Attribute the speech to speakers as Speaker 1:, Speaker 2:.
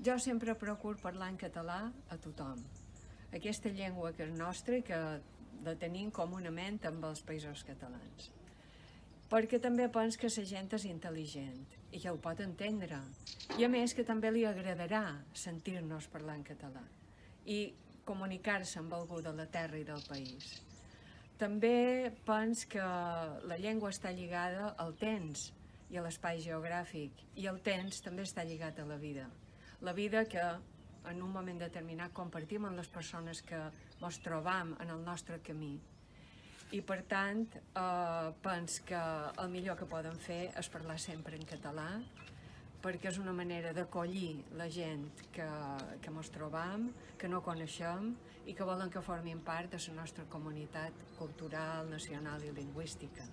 Speaker 1: Jo sempre procuro parlar en català a tothom. Aquesta llengua que és nostra i que la tenim comunament amb els països catalans. Perquè també penso que la gent és intel·ligent i que ho pot entendre. I a més que també li agradarà sentir-nos parlar en català i comunicar-se amb algú de la terra i del país. També penso que la llengua està lligada al temps i a l'espai geogràfic, i el temps també està lligat a la vida. La vida que en un moment determinat compartim amb les persones que ens trobam en el nostre camí. I per tant, penso que el millor que poden fer és parlar sempre en català, perquè és una manera d'acollir la gent que ens trobam, que no coneixem i que volen que formin part de la nostra comunitat cultural, nacional i lingüística.